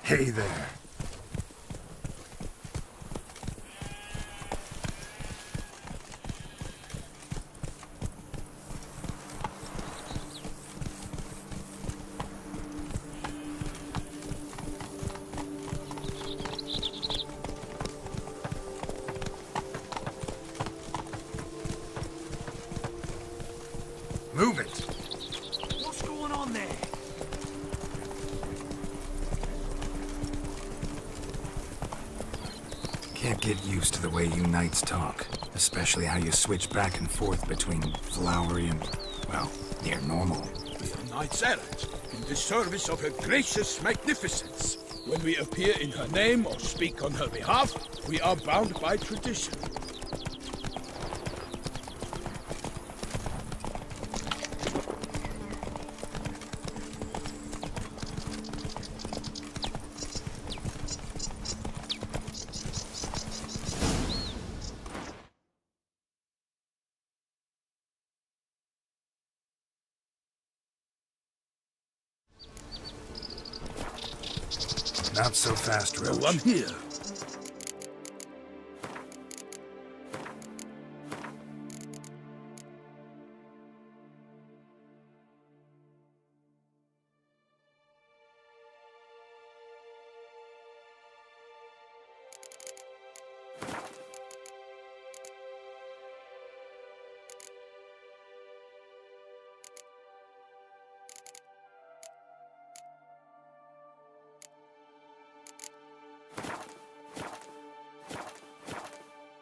Hey there. Move it! What's going on there? Can't get used to the way you knights talk, especially how you switch back and forth between flowery and, well, near normal. We are knights errant, in the service of her gracious magnificence. When we appear in her name or speak on her behalf, we are bound by tradition. Not so fast, Roach. No one here.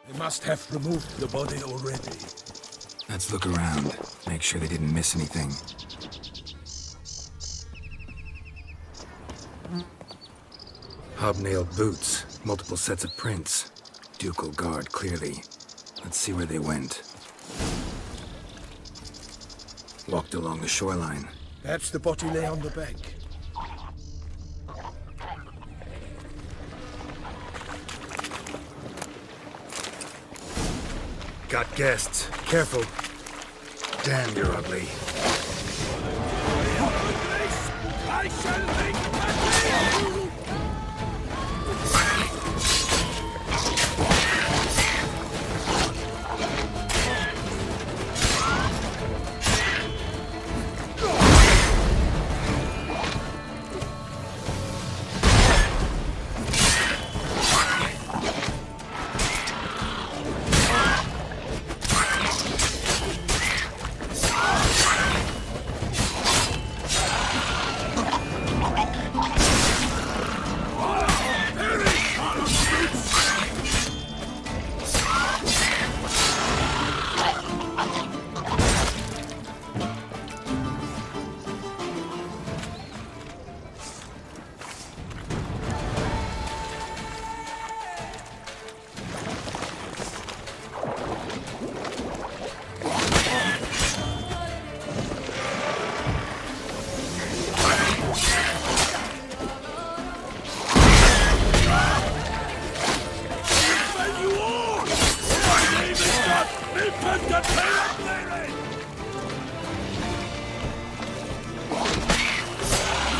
They must have removed the body already. Let's look around. Make sure they didn't miss anything. Hobnailed boots, multiple sets of prints. Ducal guard, clearly. Let's see where they went. Walked along the shoreline. Perhaps the body lay on the bank. Got guests. Careful. Damn, you're ugly. I shall make my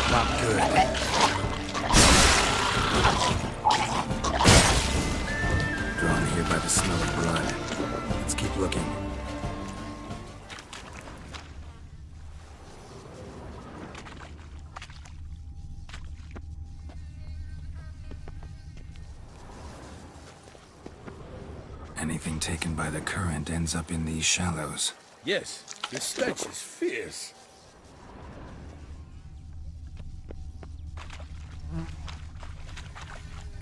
Not good. Drawn here by the smell of blood. Let's keep looking. Anything taken by the current ends up in these shallows. Yes, the stench is fierce.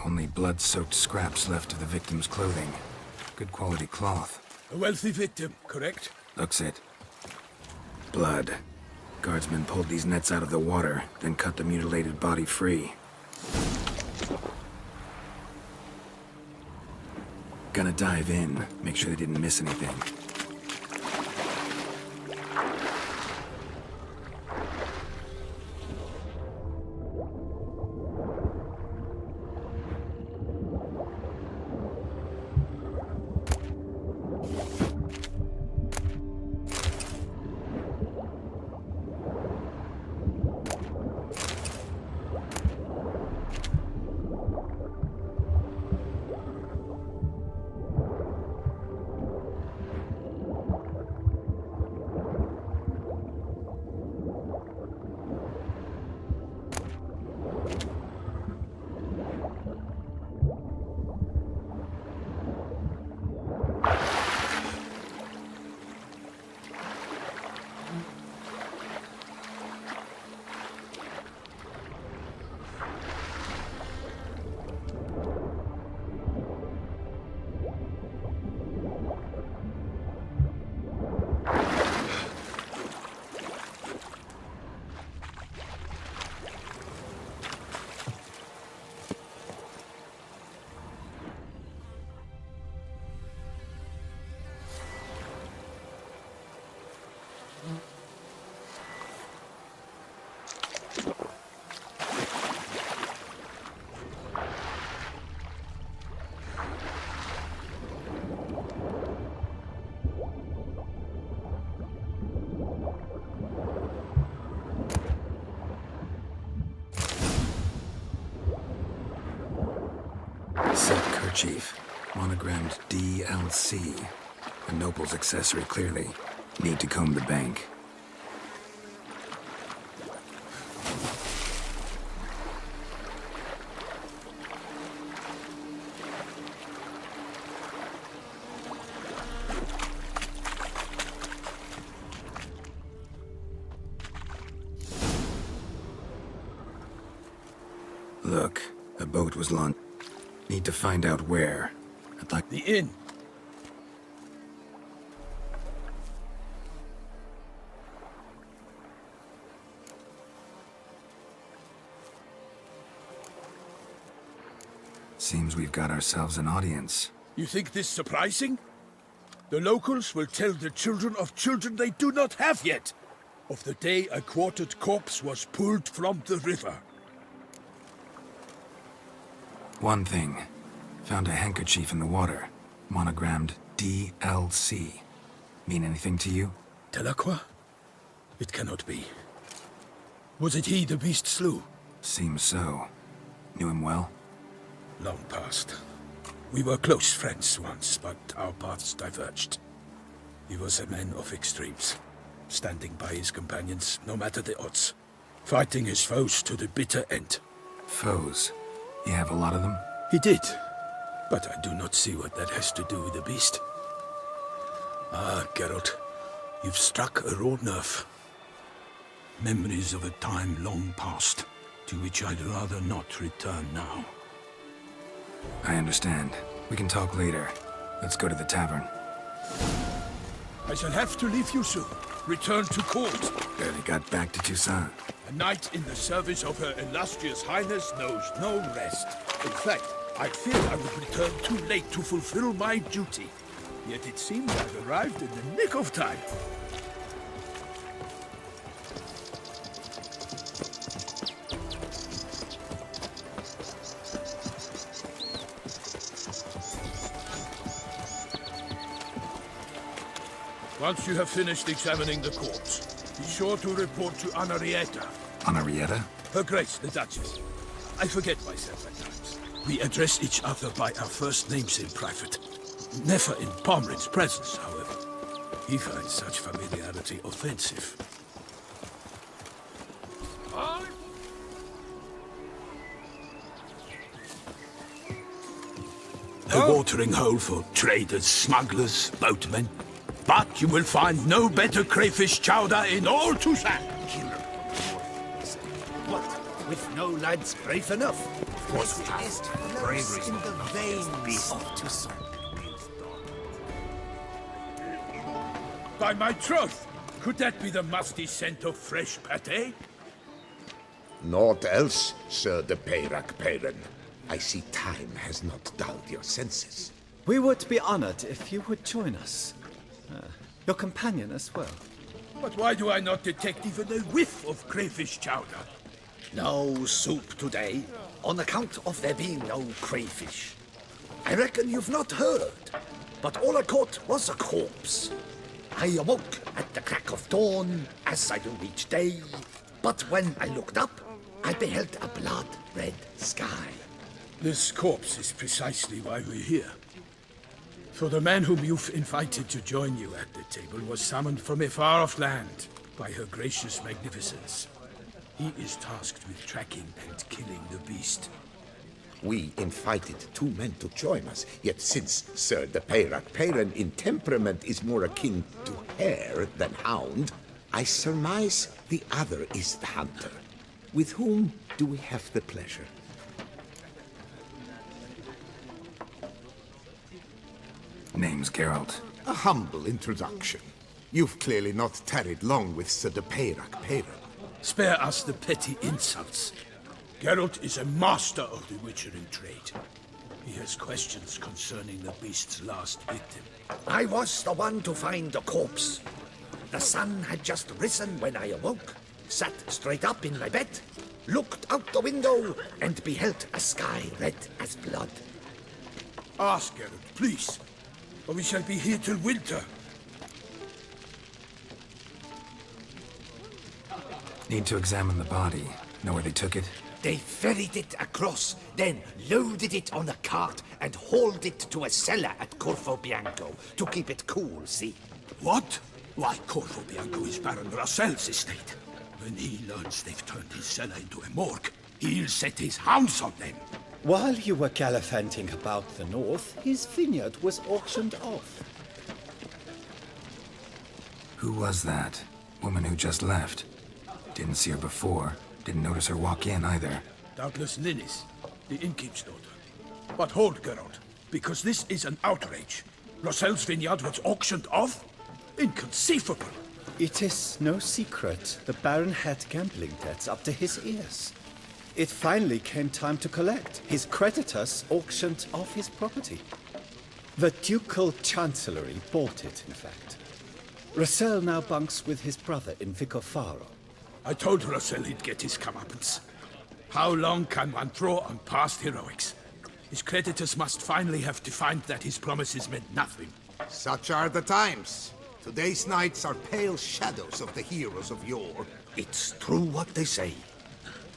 Only blood-soaked scraps left of the victim's clothing. Good quality cloth. A wealthy victim, correct? Looks it. Blood. Guardsmen pulled these nets out of the water, then cut the mutilated body free. Gonna dive in, make sure they didn't miss anything. handkerchief, monogrammed DLC. A noble's accessory, clearly. Need to comb the bank. Look, a boat was launched. Need to find out where. I'd like The inn. Seems we've got ourselves an audience. You think this surprising? The locals will tell the children of children they do not have yet of the day a quartered corpse was pulled from the river. One thing. Found a handkerchief in the water. Monogrammed DLC. Mean anything to you? Delacroix? It cannot be. Was it he the beast slew? Seems so. Knew him well? Long past. We were close friends once, but our paths diverged. He was a man of extremes, standing by his companions no matter the odds, fighting his foes to the bitter end. Foes? You have a lot of them? He did, but I do not see what that has to do with the beast. Ah, Geralt, you've struck a raw nerve. Memories of a time long past, to which I'd rather not return now. I understand. We can talk later. Let's go to the tavern. I shall have to leave you soon. Return to court. Barely got back to Toussaint. A knight in the service of Her Illustrious Highness knows no rest. In fact, I feared I would return too late to fulfill my duty. Yet it seems I've arrived in the nick of time. Once you have finished examining the corpse, be sure to report to Henrietta. Henrietta? Her Grace, the Duchess. I forget myself at times. We address each other by our first names in private. Never in Pomrin's presence, however. He finds such familiarity offensive. A watering hole for traders, smugglers, boatmen. But you will find no better crayfish chowder in all Toussaint. What? With no lads brave enough? Of course we have. Bravery in the veins of Toussaint. By my troth, could that be the musty scent of fresh pâté? Naught else, Sir de Peyrac-Peyran. I see time has not dulled your senses. We would be honored if you would join us. Your companion as well. But why do I not detect even a whiff of crayfish chowder? No soup today, on account of there being no crayfish. I reckon you've not heard, but all I caught was a corpse. I awoke at the crack of dawn, as I do each day, but when I looked up, I beheld a blood-red sky. This corpse is precisely why we're here. For the man whom you've invited to join you at the table was summoned from a far-off land by her gracious magnificence. He is tasked with tracking and killing the beast. We invited two men to join us, yet since Sir de Peyrac-Peyran in temperament is more akin to hare than hound, I surmise the other is the hunter. With whom do we have the pleasure? Name's Geralt. A humble introduction. You've clearly not tarried long with Sir de Peyrac-Peyran. Spare us the petty insults. Geralt is a master of the witchering trade. He has questions concerning the beast's last victim. I was the one to find the corpse. The sun had just risen when I awoke, sat straight up in my bed, looked out the window, and beheld a sky red as blood. Ask Geralt, please, or we shall be here till winter. Need to examine the body. Know where they took it? They ferried it across, then loaded it on a cart and hauled it to a cellar at Corvo Bianco to keep it cool, see? What? Why, Corvo Bianco is Baron Russell's estate. When he learns they've turned his cellar into a morgue, he'll set his hounds on them. While you were gallivanting about the north, his vineyard was auctioned off. Who was that? Woman who just left. Didn't see her before. Didn't notice her walk in either. Doubtless Linnis, the innkeep's daughter. But hold, Geralt, because this is an outrage. Russell's vineyard was auctioned off? Inconceivable! It is no secret the Baron had gambling debts up to his ears. It finally came time to collect. His creditors auctioned off his property. The Ducal Chancellery bought it, in fact. Russell now bunks with his brother in Vicofaro. I told Russell he'd get his comeuppance. How long can one throw on past heroics? His creditors must finally have defined that his promises meant nothing. Such are the times. Today's knights are pale shadows of the heroes of yore. It's true what they say.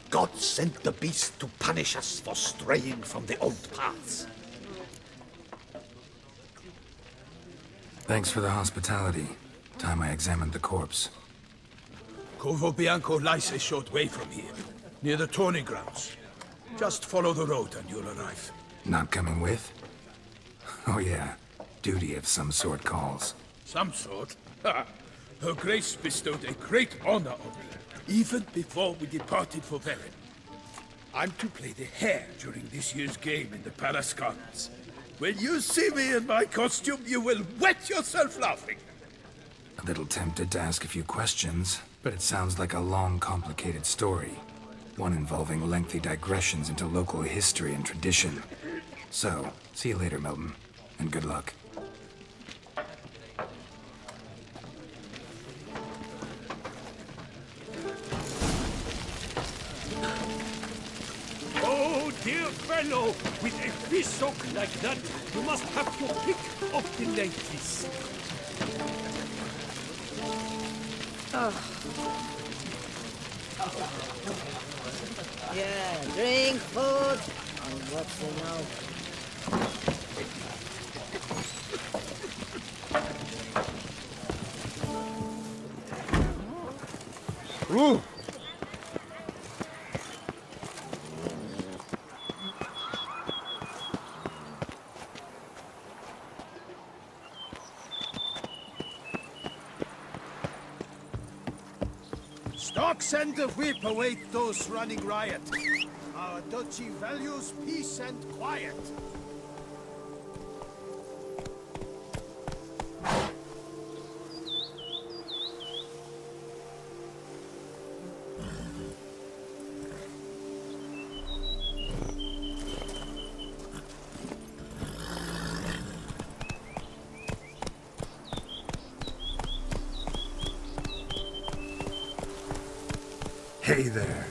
God sent the beast to punish us for straying from the old paths. Thanks for the hospitality. Time I examined the corpse. Corvo Bianco lies a short way from here, near the tourney grounds. Just follow the road and you'll arrive. Not coming with? Oh yeah, duty of some sort calls. Some sort? Ha! Her Grace bestowed a great honor on me, even before we departed for Velen. I'm to play the hare during this year's game in the Palace Gardens. When you see me in my costume, you will wet yourself laughing. A little tempted to ask a few questions, but it sounds like a long, complicated story. One involving lengthy digressions into local history and tradition. So, see you later, Milton, and good luck. Oh, dear fellow, with a fish hook like that, you must have your pick of the ladies. Yeah, drink, food, and what's the now? Stocks and the whip await those running riot. Our duchy values peace and quiet. Hey there.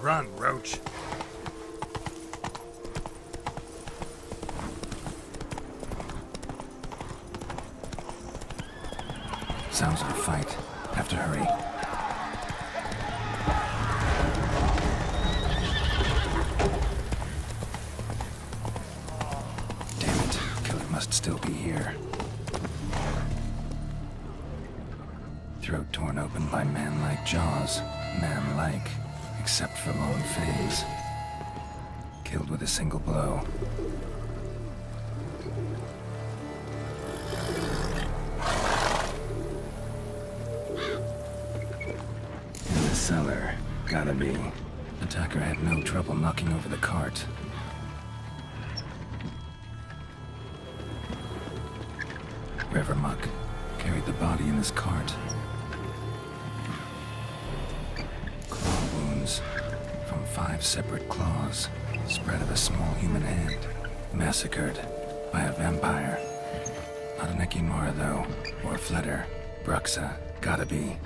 Run, Roach. Sounds like a fight. Have to hurry. Damn it. Killer must still be here. Throat torn open by man-like jaws. Man-like, except for long fangs. Killed with a single blow. In the cellar. Gotta be. Attacker had no trouble knocking over the cart. River Muck carried the body in his cart. Claw wounds from 5 separate claws, spread of a small human hand. Massacred by a vampire. Not an Ekimara, though, or a Fletter. Bruxa, gotta be.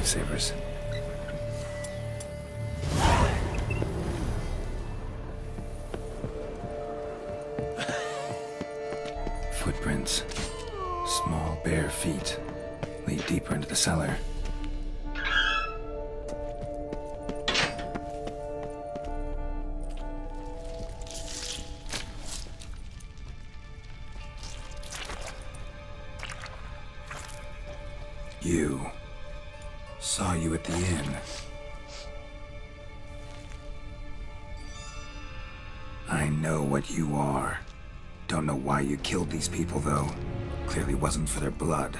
lifesavers. Footprints. Small, bare feet lead deeper into the cellar. You. Saw you at the inn. I know what you are. Don't know why you killed these people, though. Clearly wasn't for their blood.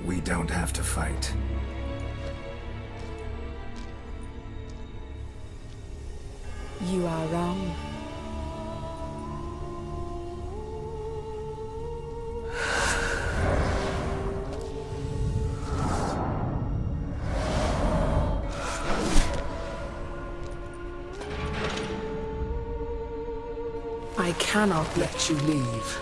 We don't have to fight. You are wrong. I cannot let you leave.